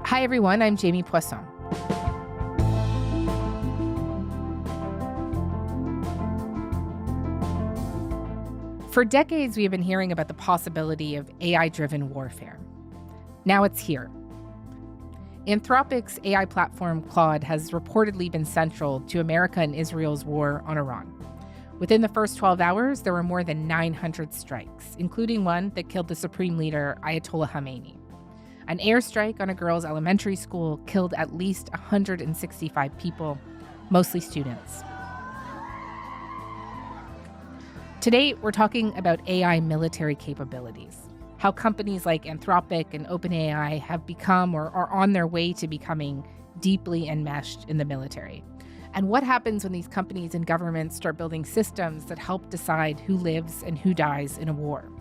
Hi, everyone. I'm Jamie Poisson. For decades, we have been hearing about the possibility of AI-driven warfare. Now it's here. Anthropic's AI platform, Claude, has reportedly been central to America and Israel's war on Iran. Within the first 12 hours, there were more than 900 strikes, including one that killed the Supreme Leader, Ayatollah Khamenei. An airstrike on a girls' elementary school killed at least 165 people, mostly students. Today, we're talking about AI military capabilities, how companies like Anthropic and OpenAI have become or are on their way to becoming deeply enmeshed in the military, and what happens when these companies and governments start building systems that help decide who lives and who dies in a war.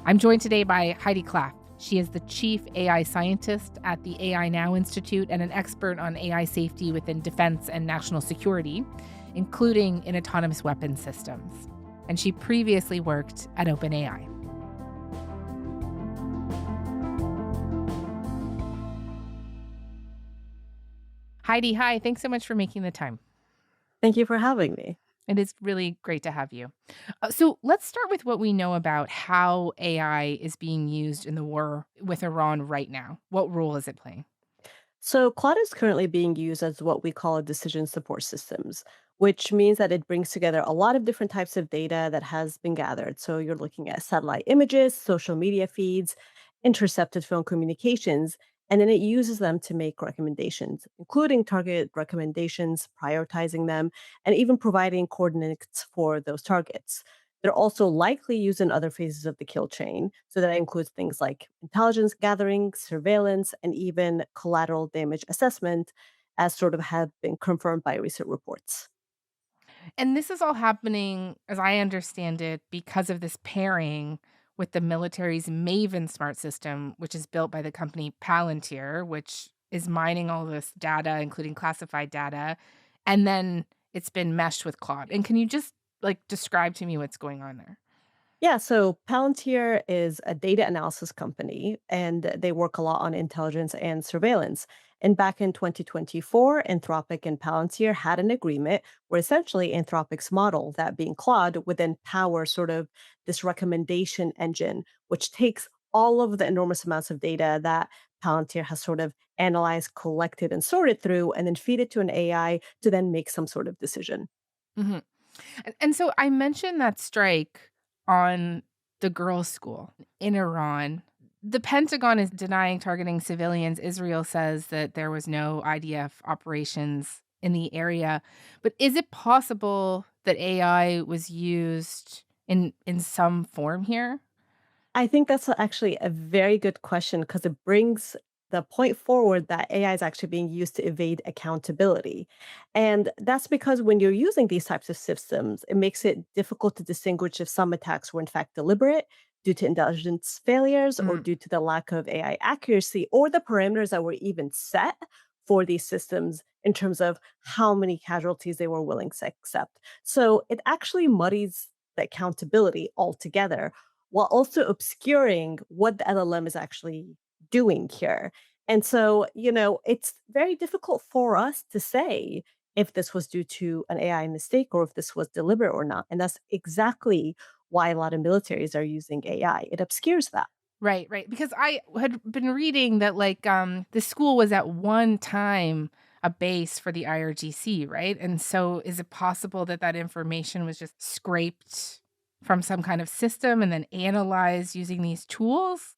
I'm joined today by Heidi Klaff. She is the chief AI scientist at the AI Now Institute and an expert on AI safety within defense and national security, including in autonomous weapons systems. And she previously worked at OpenAI. Heidi, hi. Thanks so much for making the time. Thank you for having me. It is really great to have you. So let's start with what we know about how AI is being used in the war with Iran right now. What role is it playing? So, Claude is currently being used as what we call a decision support systems, which means that it brings together a lot of different types of data that has been gathered. So, you're looking at satellite images, social media feeds, intercepted phone communications, and then it uses them to make recommendations, including target recommendations, prioritizing them, and even providing coordinates for those targets. They're also likely used in other phases of the kill chain. So that includes things like intelligence gathering, surveillance, and even collateral damage assessment, as sort of have been confirmed by recent reports. And this is all happening, as I understand it, because of this pairing with the military's Maven smart system, which is built by the company Palantir, which is mining all this data, including classified data. And then it's been meshed with Claude. And can you just describe to me what's going on there? Yeah, so Palantir is a data analysis company and they work a lot on intelligence and surveillance. And back in 2024, Anthropic and Palantir had an agreement where essentially Anthropic's model, that being Claude, would then power sort of this recommendation engine, which takes all of the enormous amounts of data that Palantir has sort of analyzed, collected, and sorted through, and then feed it to an AI to then make some sort of decision. Mhm. And so I mentioned that strike on the girls' school in Iran. The Pentagon is denying targeting civilians. Israel says that there was no IDF operations in the area. But is it possible that AI was used in some form here? I think that's actually a very good question because it brings the point forward that AI is actually being used to evade accountability. And that's because when you're using these types of systems, it makes it difficult to distinguish if some attacks were in fact deliberate due to intelligence failures or Mm, due to the lack of AI accuracy or the parameters that were even set for these systems in terms of how many casualties they were willing to accept. So it actually muddies the accountability altogether while also obscuring what the LLM is actually doing here. And so, it's very difficult for us to say if this was due to an AI mistake or if this was deliberate or not. And that's exactly why a lot of militaries are using AI. It obscures that. right, right. Because I had been reading that the school was at one time a base for the IRGC, right? And so is it possible that that information was just scraped from some kind of system and then analyzed using these tools?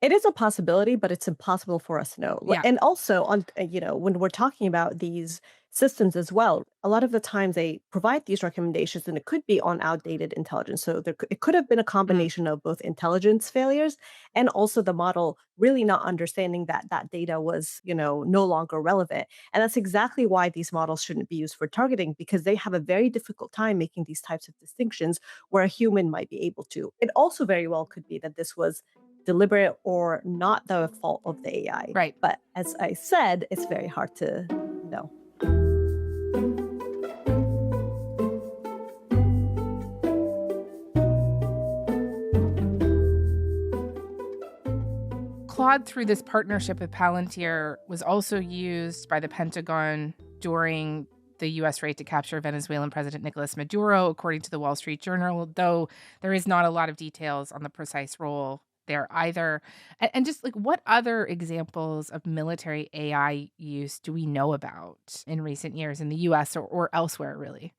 It is a possibility, but it's impossible for us to know. Yeah. And also when we're talking about these systems as well, a lot of the times they provide these recommendations and it could be on outdated intelligence. So it could have been a Mm, combination of both intelligence failures and also the model really not understanding that that data was, no longer relevant. And that's exactly why these models shouldn't be used for targeting because they have a very difficult time making these types of distinctions where a human might be able to. It also very well could be that this was deliberate or not the fault of the AI. right. But as I said, it's very hard to know. Claude, through this partnership with Palantir, was also used by the Pentagon during the U.S. raid to capture Venezuelan President Nicolas Maduro, according to the Wall Street Journal, though there is not a lot of details on the precise role there either. And just like what other examples of military AI use do we know about in recent years in the US or elsewhere, really?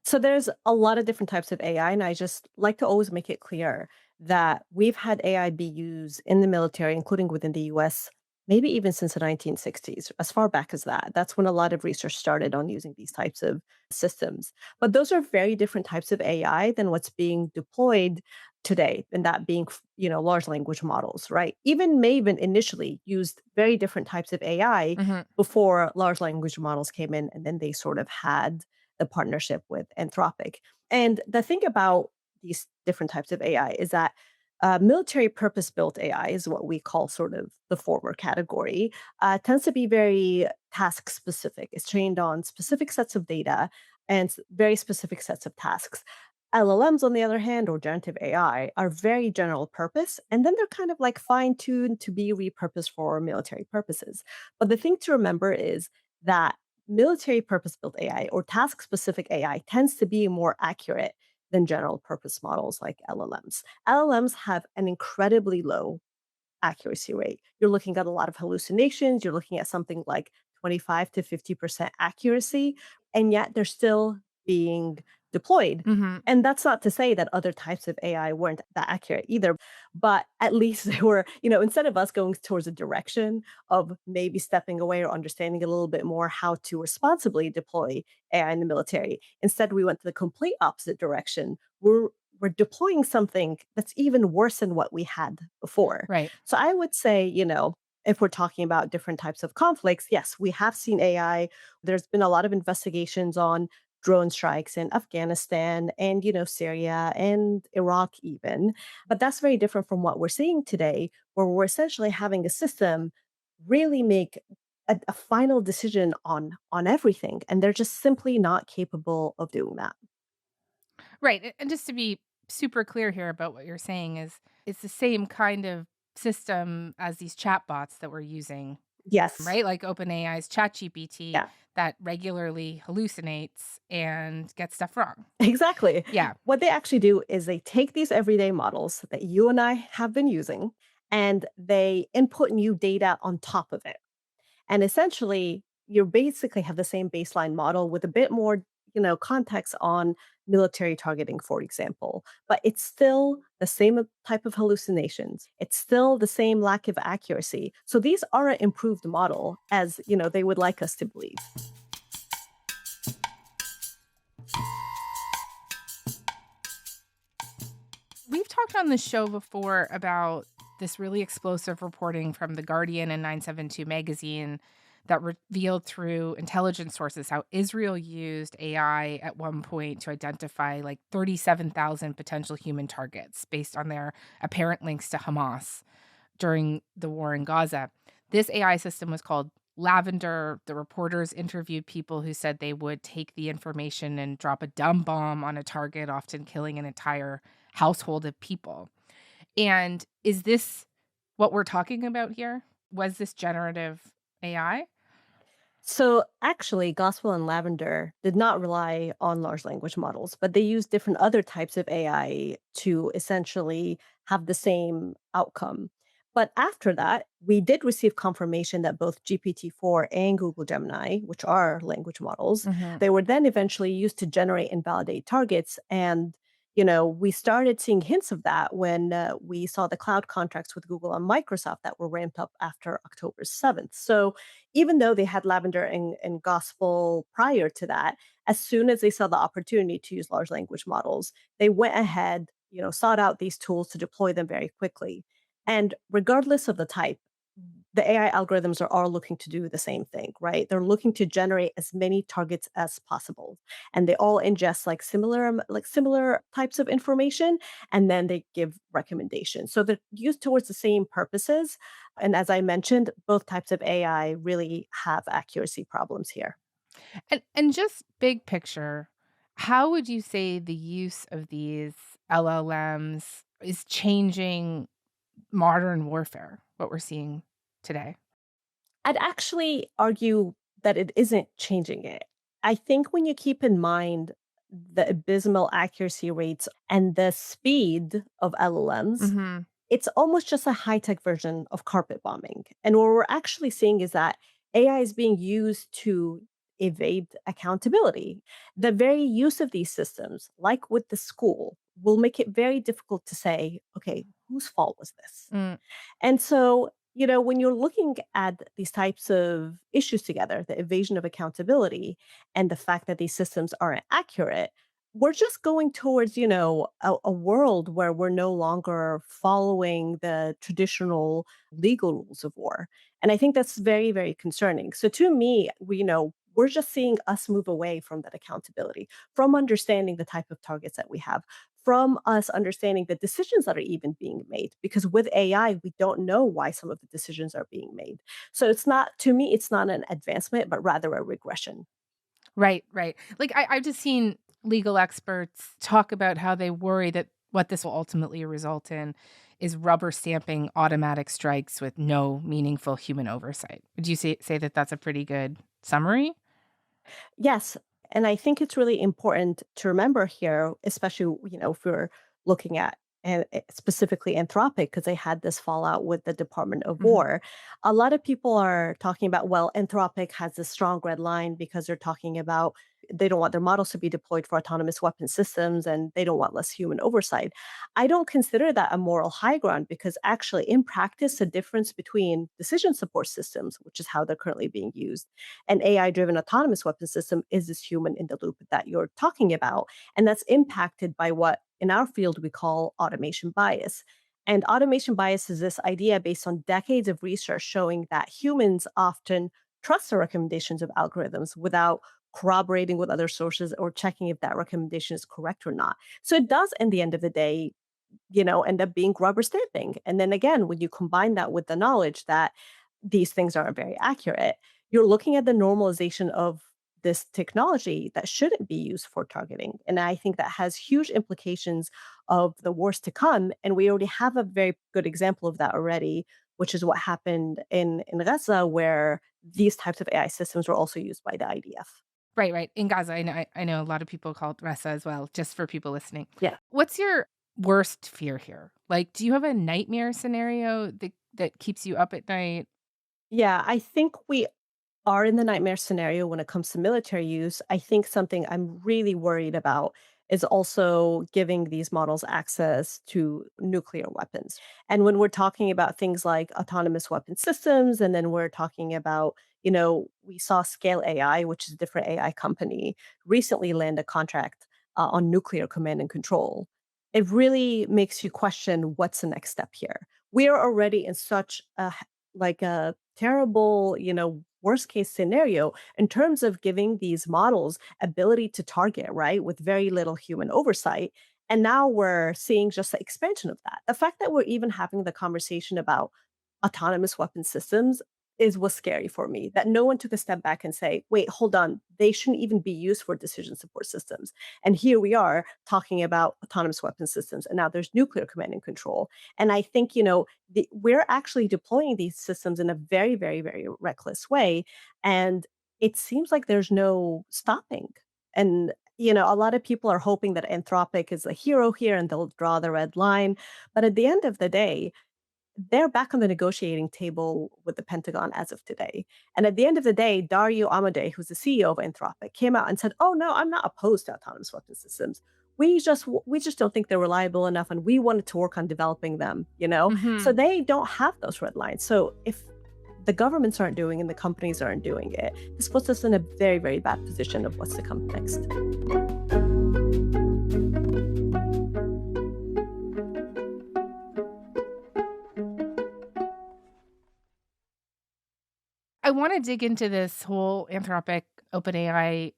So there's a lot of different types of AI, and I just like to always make it clear that we've had AI be used in the military, including within the US, maybe even since the 1960s, as far back as that. That's when a lot of research started on using these types of systems. But those are very different types of AI than what's being deployed today, and that being, large language models, right? Even Maven initially used very different types of AI Hmm. before large language models came in, and then they sort of had the partnership with Anthropic. And the thing about these different types of AI is that military purpose built AI is what we call sort of the former category, tends to be very task specific. It's trained on specific sets of data and very specific sets of tasks. LLMs, on the other hand, or generative AI, are very general purpose, and then they're kind of like fine tuned to be repurposed for military purposes. But the thing to remember is that military purpose built AI or task specific AI tends to be more accurate than general purpose models like LLMs. LLMs have an incredibly low accuracy rate. You're looking at a lot of hallucinations. You're looking at something like 25 to 50% accuracy, and yet they're still being deployed. Hmm. And that's not to say that other types of AI weren't that accurate either, but at least they were, instead of us going towards a direction of maybe stepping away or understanding a little bit more how to responsibly deploy AI in the military, instead we went to the complete opposite direction. We're deploying something that's even worse than what we had before. Right. So I would say, if we're talking about different types of conflicts, yes, we have seen AI. There's been a lot of investigations on drone strikes in Afghanistan and, Syria and Iraq even. But that's very different from what we're seeing today, where we're essentially having a system really make a final decision on everything. And they're just simply not capable of doing that. Right. And just to be super clear here about what you're saying is it's the same kind of system as these chatbots that we're using, Yes. right? Like OpenAI's ChatGPT Yeah. that regularly hallucinates and gets stuff wrong. Exactly. Yeah. What they actually do is they take these everyday models that you and I have been using and they input new data on top of it. And essentially, you basically have the same baseline model with a bit more, context on military targeting, for example. But it's still the same type of hallucinations. It's still the same lack of accuracy. So these are an improved model as, they would like us to believe. We've talked on the show before about this really explosive reporting from The Guardian and 972 magazine that revealed through intelligence sources how Israel used AI at one point to identify like 37,000 potential human targets based on their apparent links to Hamas during the war in Gaza. This AI system was called Lavender. The reporters interviewed people who said they would take the information and drop a dumb bomb on a target, often killing an entire household of people. And is this what we're talking about here? Was this generative AI? So actually, Gospel and Lavender did not rely on large language models, but they used different other types of AI to essentially have the same outcome. But after that, we did receive confirmation that both GPT-4 and Google Gemini, which are language models, Mhm. they were then eventually used to generate and validate targets. And we started seeing hints of that when we saw the cloud contracts with Google and Microsoft that were ramped up after October 7th. So even though they had Lavender and Gospel prior to that, as soon as they saw the opportunity to use large language models, they went ahead, sought out these tools to deploy them very quickly. And regardless of the type, the AI algorithms are all looking to do the same thing, right? They're looking to generate as many targets as possible, and they all ingest like similar types of information, and then they give recommendations. So they're used towards the same purposes. And as I mentioned, both types of AI really have accuracy problems here. And just big picture, how would you say the use of these LLMs is changing modern warfare, what we're seeing today? I'd actually argue that it isn't changing it. I think when you keep in mind the abysmal accuracy rates and the speed of LLMs, Mhm. it's almost just a high-tech version of carpet bombing. And what we're actually seeing is that AI is being used to evade accountability. The very use of these systems, like with the school, will make it very difficult to say, okay, whose fault was this? Mm. And so, when you're looking at these types of issues together, the evasion of accountability and the fact that these systems aren't accurate, we're just going towards, a world where we're no longer following the traditional legal rules of war. And I think that's very, very concerning. So to me, we're just seeing us move away from that accountability, from understanding the type of targets that we have, from us understanding the decisions that are even being made. Because with AI, we don't know why some of the decisions are being made. So it's not, to me, it's not an advancement, but rather a regression. Right, right. Like, I've just seen legal experts talk about how they worry that what this will ultimately result in is rubber stamping automatic strikes with no meaningful human oversight. Would you say that that's a pretty good summary? Yes, and I think it's really important to remember here, especially, if we're looking at specifically Anthropic, because they had this fallout with the Department of Mhm. War. A lot of people are talking about, well, Anthropic has this strong red line because they're talking about they don't want their models to be deployed for autonomous weapon systems and they don't want less human oversight. I don't consider that a moral high ground because actually, in practice, the difference between decision support systems, which is how they're currently being used, an AI driven autonomous weapon system is this human in the loop that you're talking about. And that's impacted by what in our field we call automation bias. And automation bias is this idea based on decades of research showing that humans often trust the recommendations of algorithms without corroborating with other sources or checking if that recommendation is correct or not. So it does, in the end of the day, end up being rubber stamping. And then again, when you combine that with the knowledge that these things aren't very accurate, you're looking at the normalization of this technology that shouldn't be used for targeting. And I think that has huge implications of the worst to come. And we already have a very good example of that already, which is what happened in Gaza, where these types of AI systems were also used by the IDF. Right, right. In Gaza, I know a lot of people call it Ressa as well, just for people listening. Yeah. What's your worst fear here? Like, do you have a nightmare scenario that keeps you up at night? Yeah, I think we are in the nightmare scenario when it comes to military use. I think something I'm really worried about is also giving these models access to nuclear weapons. And when we're talking about things like autonomous weapon systems, and then we're talking about, we saw Scale AI, which is a different AI company, recently land a contract on nuclear command and control. It really makes you question what's the next step here. We are already in such a terrible, worst case scenario in terms of giving these models ability to target, right, with very little human oversight. And now we're seeing just the expansion of that. The fact that we're even having the conversation about autonomous weapon systems is what's scary for me. That no one took a step back and say, wait, hold on, they shouldn't even be used for decision support systems. And here we are talking about autonomous weapon systems. And now there's nuclear command and control. And I think, we're actually deploying these systems in a very, very, very reckless way. And it seems like there's no stopping. And, a lot of people are hoping that Anthropic is a hero here and they'll draw the red line. But at the end of the day, they're back on the negotiating table with the Pentagon as of today. And at the end of the day, Dario Amodei, who's the CEO of Anthropic, came out and said, "Oh no, I'm not opposed to autonomous weapon systems. We just don't think they're reliable enough, and we wanted to work on developing them." So Mhm. they don't have those red lines. So if the governments aren't doing and the companies aren't doing it, this puts us in a very, very bad position of what's to come next. I wanna dig into this whole Anthropic, OpenAI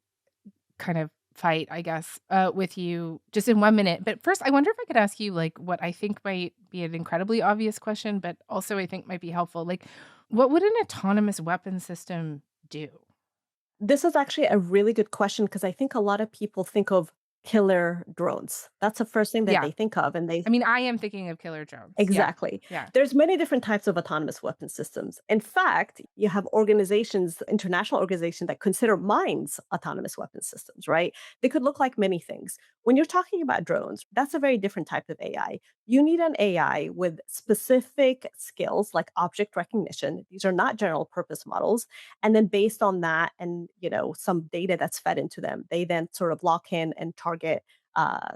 kind of fight, I guess, with you just in 1 minute. But first, I wonder if I could ask you, like, what I think might be an incredibly obvious question, but also I think might be helpful. Like, what would an autonomous weapon system do? This is actually a really good question because I think a lot of people think of killer drones. That's the first thing that Yeah. they think of, and I mean, I am thinking of killer drones. Yeah. exactly. Yeah. There's many different types of autonomous weapon systems. In fact, you have organizations, international organizations that consider mines autonomous weapon systems, right? They could look like many things. When you're talking about drones, that's a very different type of AI. You need an AI with specific skills like object recognition. These are not general purpose models. And then based on that and, some data that's fed into them, they then sort of lock in and target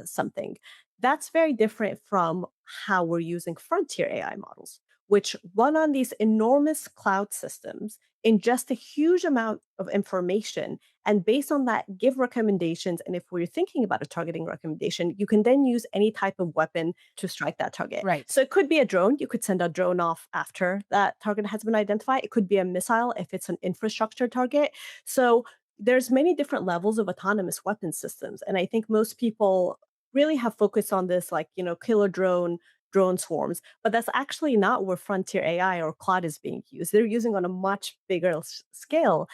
something. That's very different from how we're using frontier AI models, which run on these enormous cloud systems, ingest a huge amount of information, and based on that, give recommendations. And if we're thinking about a targeting recommendation, you can then use any type of weapon to strike that target. Right. So it could be a drone. You could send a drone off after that target has been identified. It could be a missile if it's an infrastructure target. So there's many different levels of autonomous weapon systems. And I think most people really have focused on this like, killer drone swarms, but that's actually not where frontier AI or Claude is being used. They're using on a much bigger scale,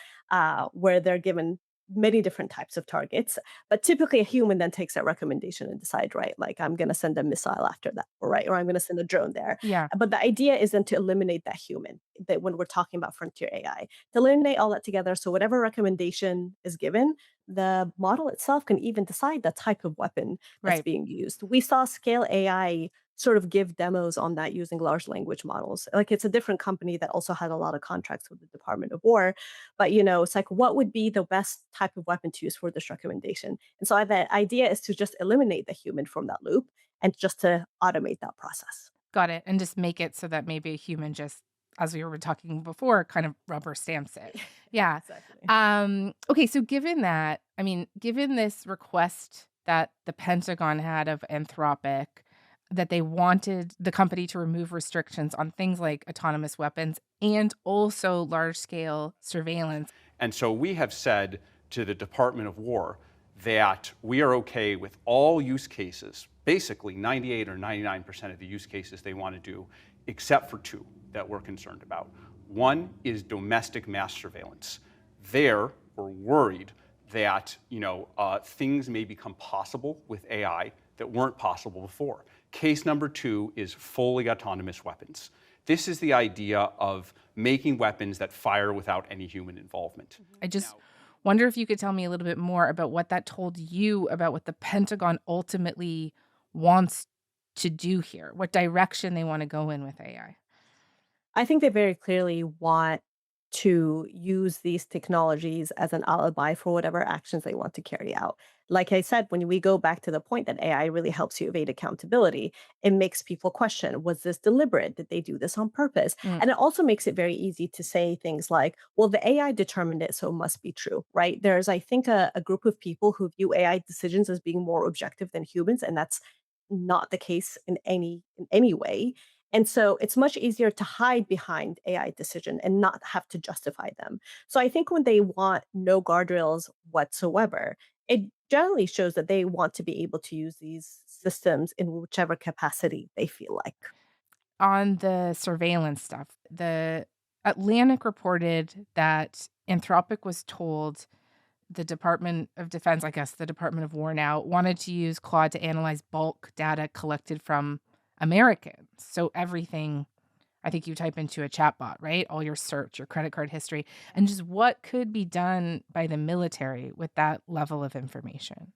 where they're given many different types of targets. But typically, a human then takes that recommendation and decide, right, like I'm going to send a missile after that, or right, or I'm going to send a drone there. Yeah. But the idea is then to eliminate that human. That when we're talking about frontier AI, to eliminate all that together, so whatever recommendation is given, the model itself can even decide the type of weapon that's Right. being used. We saw Scale AI sort of give demos on that using large language models. Like it's a different company that also had a lot of contracts with the Department of War, but it's like what would be the best type of weapon to use for this recommendation? And so the idea is to just eliminate the human from that loop and just to automate that process. Got it. And just make it so that maybe a human just, as we were talking before, kind of rubber stamps it. Yeah. Exactly. Okay. So given that, I mean, given this request that the Pentagon had of Anthropic, that they wanted the company to remove restrictions on things like autonomous weapons and also large scale surveillance. And so we have said to the Department of War that we are okay with all use cases, basically 98 or 99% of the use cases they want to do, except for two that we're concerned about. One is domestic mass surveillance. There, we're worried that things may become possible with AI that weren't possible before. Case number two is fully autonomous weapons. This is the idea of making weapons that fire without any human involvement. I just wonder if you could tell me a little bit more about what that told you about what the Pentagon ultimately wants to do here, what direction they want to go in with AI. I think they very clearly want to use these technologies as an alibi for whatever actions they want to carry out. Like I said, when we go back to the point that AI really helps you evade accountability, it makes people question, was this deliberate? Did they do this on purpose? Mm, And it also makes it very easy to say things like, well, the AI determined it, so it must be true, right? There's, I think, a group of people who view AI decisions as being more objective than humans, and that's not the case in any way. And so it's much easier to hide behind AI decision and not have to justify them. So I think when they want no guardrails whatsoever, it generally shows that they want to be able to use these systems in whichever capacity they feel like. On the surveillance stuff, the Atlantic reported that Anthropic was told the Department of Defense, I guess the Department of War now, wanted to use Claude to analyze bulk data collected from Americans. So everything, I think you type into a chatbot, right? All your search, your credit card history, and just what could be done by the military with that level of information.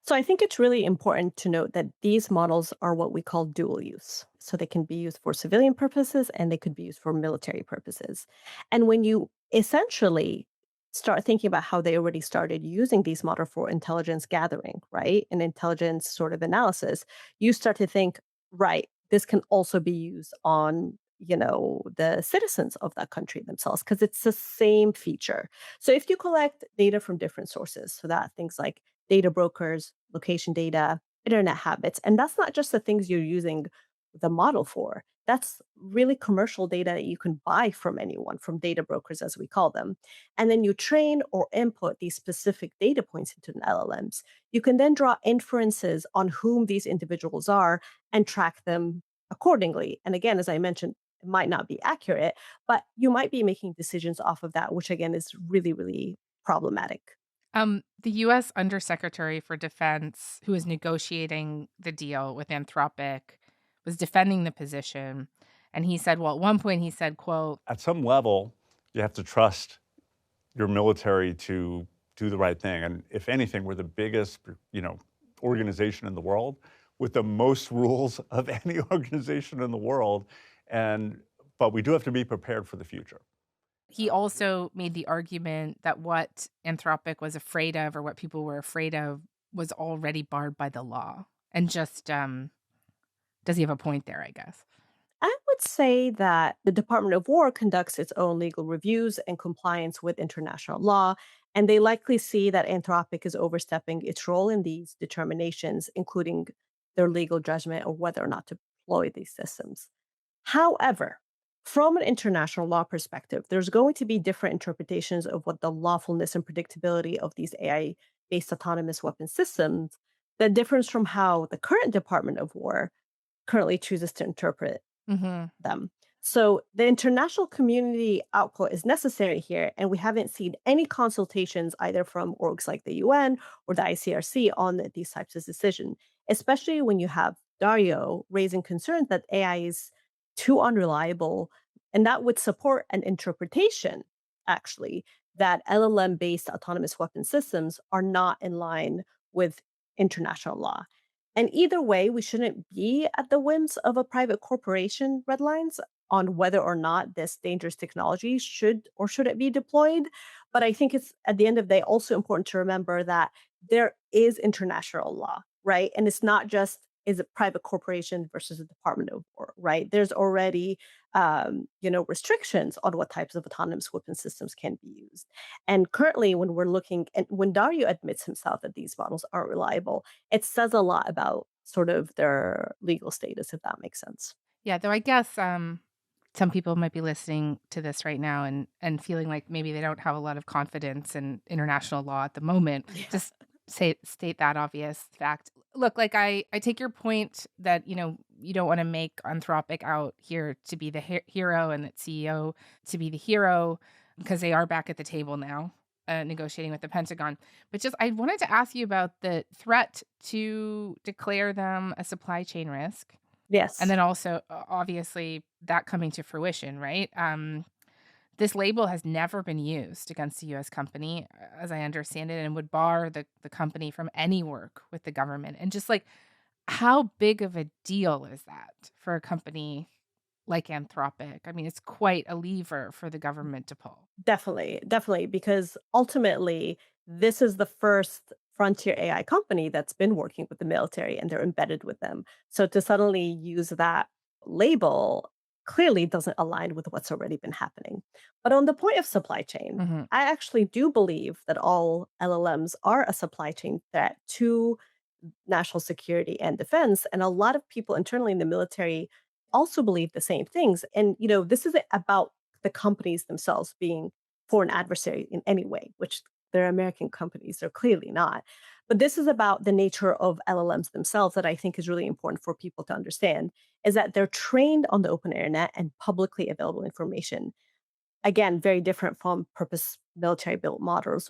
So I think it's really important to note that these models are what we call dual use. So they can be used for civilian purposes and they could be used for military purposes. And when you essentially start thinking about how they already started using these models for intelligence gathering, right? And intelligence sort of analysis, you start to think, right, this can also be used on the citizens of that country themselves because it's the same feature. So if you collect data from different sources, so that things like data brokers, location data, internet habits. And that's not just the things you're using the model for. That's really commercial data that you can buy from anyone, from data brokers, as we call them. And then you train or input these specific data points into an LLMs. You can then draw inferences on whom these individuals are and track them accordingly. And again, as I mentioned, it might not be accurate, but you might be making decisions off of that, which again is really, really problematic. The U.S. Undersecretary for Defense, who was negotiating the deal with Anthropic, was defending the position. And he said, well, at one point he said, quote, At some level, you have to trust your military to do the right thing. And if anything, we're the biggest, organization in the world with the most rules of any organization in the world. But we do have to be prepared for the future. he also made the argument that what Anthropic was afraid of, or what people were afraid of, was already barred by the law. And just, does he have a point there, I guess? I would say that the Department of War conducts its own legal reviews and compliance with international law, and they likely see that Anthropic is overstepping its role in these determinations, including their legal judgment of whether or not to deploy these systems. However, from an international law perspective, there's going to be different interpretations of what the lawfulness and predictability of these AI based autonomous weapon systems that differs from how the current Department of War currently chooses to interpret Hmm. them. So the international community output is necessary here, and we haven't seen any consultations either from orgs like the UN or the ICRC on these types of decisions, especially when you have Dario raising concerns that AI is too unreliable, and that would support an interpretation, actually, that LLM based autonomous weapon systems are not in line with international law. And either way, we shouldn't be at the whims of a private corporation red lines on whether or not this dangerous technology should or shouldn't be deployed. But I think it's at the end of the day also important to remember that there is international law, right? And it's not just is a private corporation versus a Department of War, right? There's already restrictions on what types of autonomous weapon systems can be used. And currently, when we're looking and when Dario admits himself that these models aren't reliable, it says a lot about sort of their legal status, if that makes sense. Yeah, though I guess some people might be listening to this right now and feeling like maybe they don't have a lot of confidence in international law at the moment. Yeah. Just state that obvious fact. Look, like I take your point that you don't want to make Anthropic out here to be the hero and its CEO to be the hero because they are back at the table now. Negotiating with the Pentagon. But just, I wanted to ask you about the threat to declare them a supply chain risk. And Yes. then also, obviously, that coming to fruition, right? This label has never been used against a U.S. company, as I understand it, and would bar the company from any work with the government. And just like, how big of a deal is that for a company like Anthropic? I mean, it's quite a lever for the government to pull. Definitely, definitely, because ultimately, this is the first frontier AI company that's been working with the military and they're embedded with them. So to suddenly use that label clearly doesn't align with what's already been happening. But on the point of supply chain, Hmm. I actually do believe that all LLMs are a supply chain threat to national security and defense. And a lot of people internally in the military also believe the same things. And, this isn't about the companies themselves being foreign adversary in any way, which they're American companies, they're clearly not. But this is about the nature of LLMs themselves that I think is really important for people to understand is that they're trained on the open internet and publicly available information. Again, very different from purpose military built models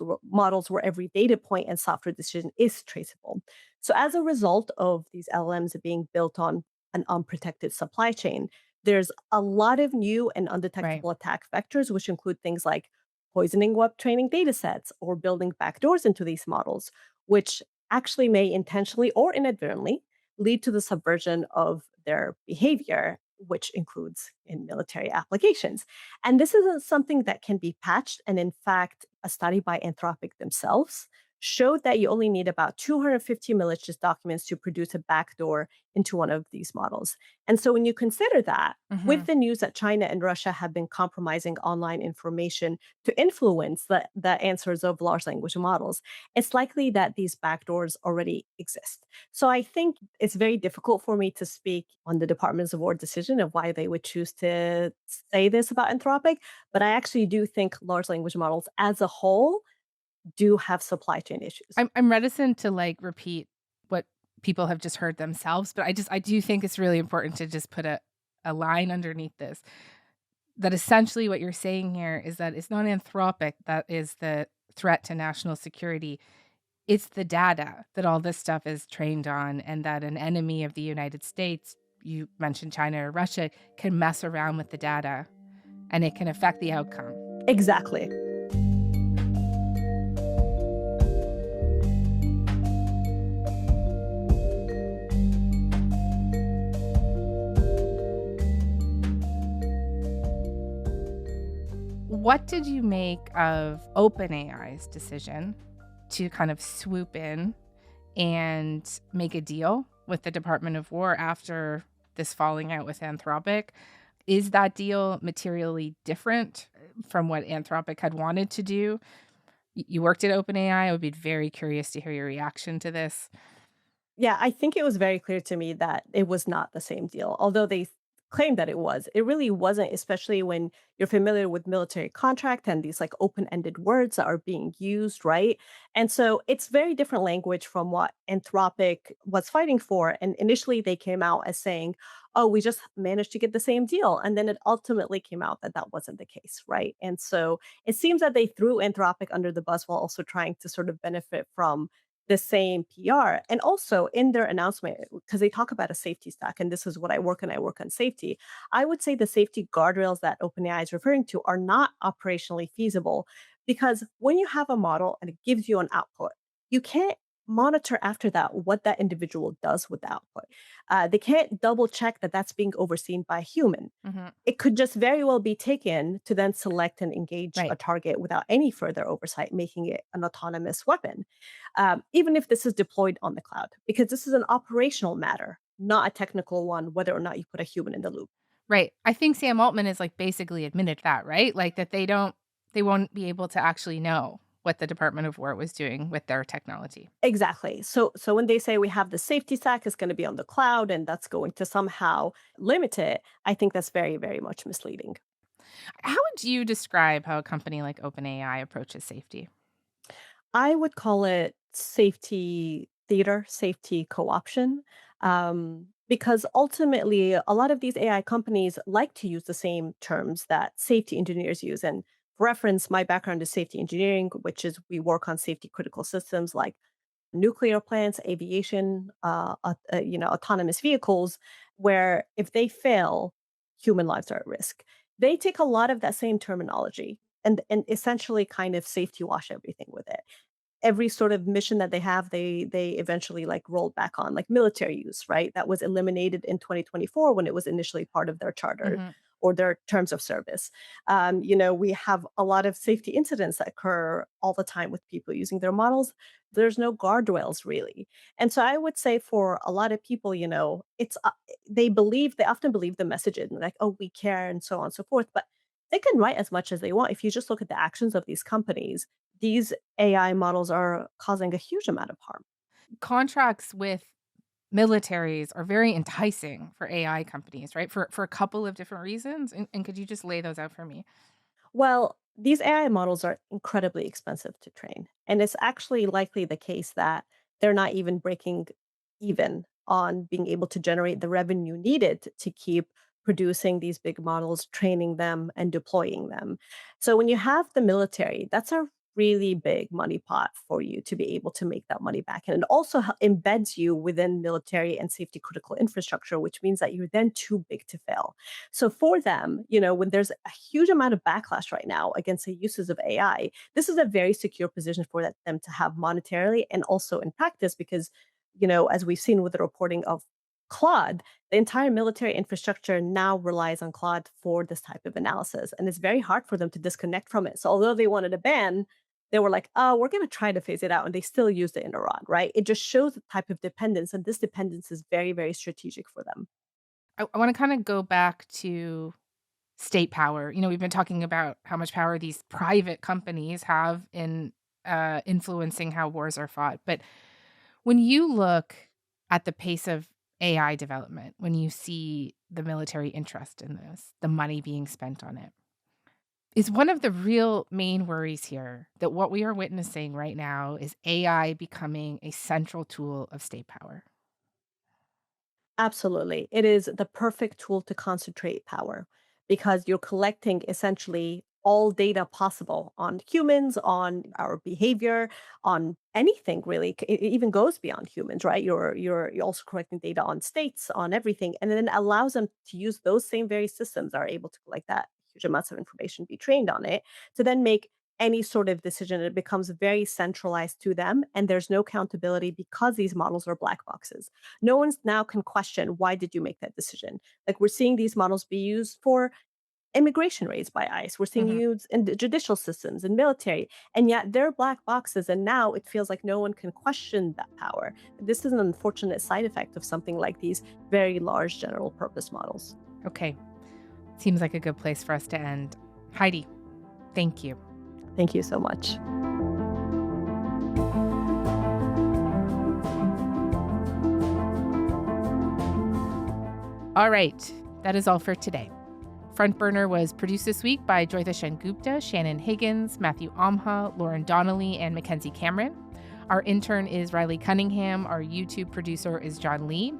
where every data point and software decision is traceable. So as a result of these LLMs being built on an unprotected supply chain, there's a lot of new and Right. undetectable attack vectors, which include things like poisoning web training data sets or building backdoors into these models, which actually may intentionally or inadvertently lead to the subversion of their behavior, which includes in military applications. And this isn't something that can be patched. And in fact, a study by Anthropic themselves showed that you only need about 250 malicious documents to produce a backdoor into one of these models. And so when you consider that, Hmm. with the news that China and Russia have been compromising online information to influence the answers of large language models, it's likely that these backdoors already exist. So I think it's very difficult for me to speak on the Department's of War decision of why they would choose to say this about Anthropic, but I actually do think large language models as a whole do have supply chain issues. I'm reticent to like repeat what people have just heard themselves, but I do think it's really important to just put a line underneath this. That essentially what you're saying here is that it's not Anthropic that is the threat to national security, it's the data that all this stuff is trained on, and that an enemy of the United States, you mentioned China or Russia, can mess around with the data and it can affect the outcome. Exactly. What did you make of OpenAI's decision to kind of swoop in and make a deal with the Department of War after this falling out with Anthropic? Is that deal materially different from what Anthropic had wanted to do? You worked at OpenAI. I would be very curious to hear your reaction to this. Yeah, I think it was very clear to me that it was not the same deal. Although they claimed that it was, it really wasn't, especially when you're familiar with military contract and these like open-ended words that are being used, right? And so it's very different language from what Anthropic was fighting for. And initially they came out as saying, oh, we just managed to get the same deal. And then it ultimately came out that that wasn't the case, right? And so it seems that they threw Anthropic under the bus while also trying to sort of benefit from the same PR. And also in their announcement, because they talk about a safety stack, and this is what I work on, I work on safety. I would say the safety guardrails that OpenAI is referring to are not operationally feasible because when you have a model and it gives you an output, you can't monitor after that what that individual does with the output. They can't double check that that's being overseen by a human. Hmm. It could just very well be taken to then select and engage a Right. target without any further oversight, making it an autonomous weapon, even if this is deployed on the cloud, because this is an operational matter, not a technical one, whether or not you put a human in the loop. Right. I think Sam Altman is like basically admitted that, right? Like that they won't be able to actually know what the Department of War was doing with their technology. Exactly. So when they say we have the safety stack is going to be on the cloud and that's going to somehow limit it, I think that's very, very much misleading. How would you describe how a company like OpenAI approaches safety? I would call it safety theater, safety co-option, because ultimately a lot of these AI companies like to use the same terms that safety engineers use. And for reference, my background is safety engineering, which is we work on safety critical systems like nuclear plants, aviation, autonomous vehicles, where if they fail, human lives are at risk. They take a lot of that same terminology and essentially kind of safety wash everything with it. Every sort of mission that they have, they eventually like rolled back on, like military use, right? That was eliminated in 2024 when it was initially part of their charter Mhm. or their terms of service. We have a lot of safety incidents that occur all the time with people using their models. There's no guardrails really, and so I would say for a lot of people, it's they often believe the messaging like, oh, we care and so on and so forth, but they can write as much as they want. If you just look at the actions of these companies, these AI models are causing a huge amount of harm. Contracts with militaries are very enticing for AI companies, right? For a couple of different reasons. And could you just lay those out for me? Well, these AI models are incredibly expensive to train. And it's actually likely the case that they're not even breaking even on being able to generate the revenue needed to keep producing these big models, training them, and deploying them. So when you have the military, that's a really big money pot for you to be able to make that money back. And it also embeds you within military and safety critical infrastructure, which means that you're then too big to fail. So for them, when there's a huge amount of backlash right now against the uses of AI, this is a very secure position for them to have monetarily and also in practice because, as we've seen with the reporting of Claude, the entire military infrastructure now relies on Claude for this type of analysis. And it's very hard for them to disconnect from it. So although they wanted a ban, they were like, oh, we're going to try to phase it out. And they still used it in Iran, right? It just shows the type of dependence. And this dependence is very, very strategic for them. I want to kind of go back to state power. We've been talking about how much power these private companies have in influencing how wars are fought. But when you look at the pace of AI development, when you see the military interest in this, the money being spent on it, is one of the real main worries here that what we are witnessing right now is AI becoming a central tool of state power. Absolutely. It is the perfect tool to concentrate power because you're collecting essentially all data possible on humans, on our behavior, on anything really. It even goes beyond humans, right? You're also collecting data on states, on everything, and then allows them to use those same very systems are able to collect that huge amounts of information, be trained on it, to then make any sort of decision. It becomes very centralized to them, and there's no accountability because these models are black boxes. No one's now can question, why did you make that decision? Like, we're seeing these models be used for immigration raids by ICE. We're seeing Mhm. used in the judicial systems and military, and yet they're black boxes. And now it feels like no one can question that power. This is an unfortunate side effect of something like these very large general purpose models. Okay. Seems like a good place for us to end. Heidi, thank you. Thank you so much. All right. That is all for today. Front Burner was produced this week by Joyita Sengupta, Shannon Higgins, Matthew Amha, Lauren Donnelly, and Mackenzie Cameron. Our intern is Riley Cunningham. Our YouTube producer is John Lee.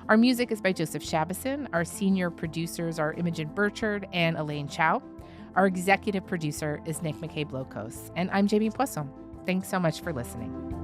Our music is by Joseph Shabison. Our senior producers are Imogen Burchard and Elaine Chow. Our executive producer is Nick McCabe-Locos. And I'm Jamie Poisson. Thanks so much for listening.